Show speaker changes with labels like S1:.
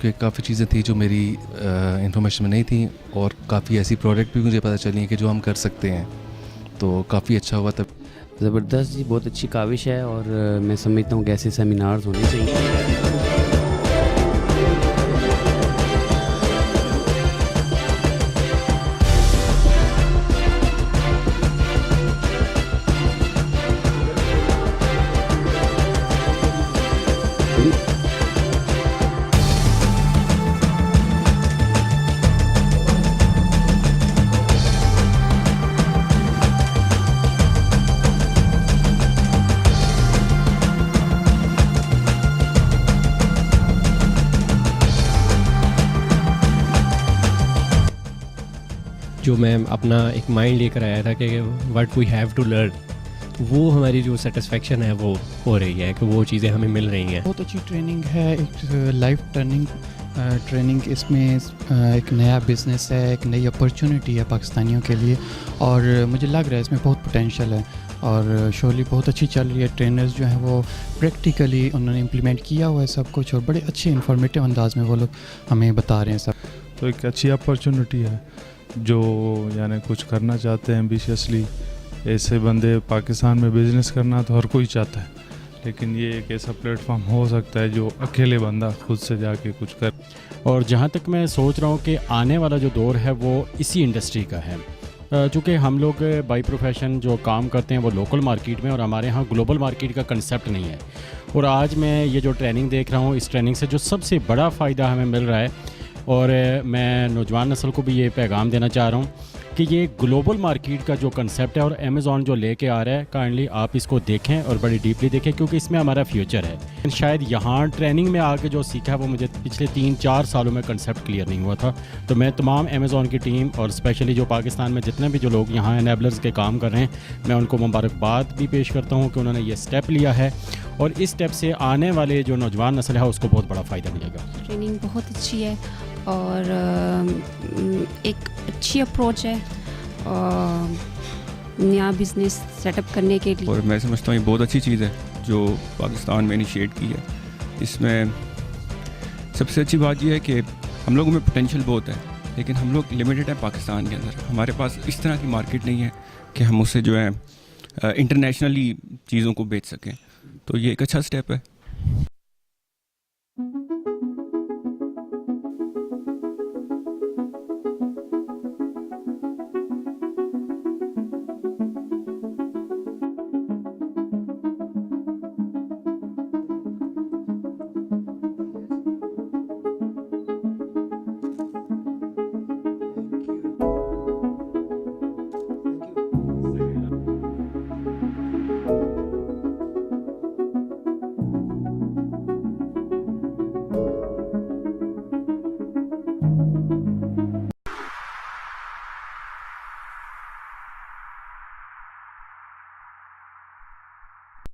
S1: क्योंकि काफ़ी चीज़ें थी जो मेरी इन्फॉर्मेशन में नहीं थी, और काफ़ी ऐसी प्रोडक्ट भी मुझे पता चली हैं कि जो हम कर सकते हैं, तो काफ़ी अच्छा हुआ तब।
S2: ज़बरदस्त जी, बहुत अच्छी काविश है और मैं समझता हूँ कि ऐसे सेमिनार्स होने चाहिए।
S3: जो मैं अपना एक माइंड लेकर आया था कि what we have to learn, वो हमारी जो सेटिस्फेक्शन है वो हो रही है कि वो चीज़ें हमें मिल रही हैं।
S4: बहुत अच्छी ट्रेनिंग है, एक लाइफ टर्निंग ट्रेनिंग। इसमें एक नया बिज़नेस है, एक नई अपॉर्चुनिटी है पाकिस्तानियों के लिए, और मुझे लग रहा है इसमें बहुत पोटेंशियल है और शोली बहुत अच्छी चल रही है। ट्रेनर्स जो हैं वो प्रैक्टिकली उन्होंने इम्प्लीमेंट किया हुआ है सब कुछ, और बड़े अच्छे इन्फॉर्मेटिव अंदाज में वो लोग हमें बता रहे हैं सब।
S5: तो एक अच्छी अपॉर्चुनिटी है, जो यानी कुछ करना चाहते हैं एम्बिशियसली, ऐसे बंदे पाकिस्तान में बिज़नेस करना तो हर कोई चाहता है, लेकिन ये एक ऐसा प्लेटफॉर्म हो सकता है जो अकेले बंदा खुद से जाके कुछ कर।
S6: और जहाँ तक मैं सोच रहा हूँ कि आने वाला जो दौर है वो इसी इंडस्ट्री का है, चूँकि हम लोग बाई प्रोफेशन जो काम करते हैं वो लोकल मार्केट में, और हमारे यहाँ ग्लोबल मार्केट का कंसेप्ट नहीं है। और आज मैं ये जो ट्रेनिंग देख रहा हूँ, इस ट्रेनिंग से जो सबसे बड़ा फ़ायदा हमें मिल रहा है, और मैं नौजवान नस्ल को भी ये पैगाम देना चाह रहा हूँ कि ये ग्लोबल मार्केट का जो कंसेप्ट है और अमेज़ॉन जो लेके आ रहा है, काइंडली आप इसको देखें और बड़ी डीपली देखें, क्योंकि इसमें हमारा फ्यूचर है। शायद यहाँ ट्रेनिंग में आके जो सीखा है वो मुझे पिछले 3-4 सालों में कंसेप्ट क्लियर नहीं हुआ था। तो मैं तमाम अमेज़ॉन की टीम और स्पेशली जो पाकिस्तान में जितने भी जो लोग यहाँ एनेबलर्स के काम कर रहे हैं, मैं उनको मुबारकबाद भी पेश करता हूँ कि उन्होंने ये स्टेप लिया है, और इस स्टेप से आने वाले जो नौजवान नस्ल है उसको बहुत बड़ा फ़ायदा मिलेगा।
S7: ट्रेनिंग बहुत अच्छी है और एक अच्छी अप्रोच है नया बिज़नेस सेटअप करने के लिए।
S8: और मैं समझता हूँ ये बहुत अच्छी चीज़ है जो पाकिस्तान में इनिशिएट की है। इसमें सबसे अच्छी बात यह है कि हम लोगों में पोटेंशियल बहुत है, लेकिन हम लोग लिमिटेड है पाकिस्तान के अंदर। हमारे पास इस तरह की मार्केट नहीं है कि हम उससे जो है इंटरनेशनली चीज़ों को बेच सकें, तो ये एक अच्छा स्टेप है।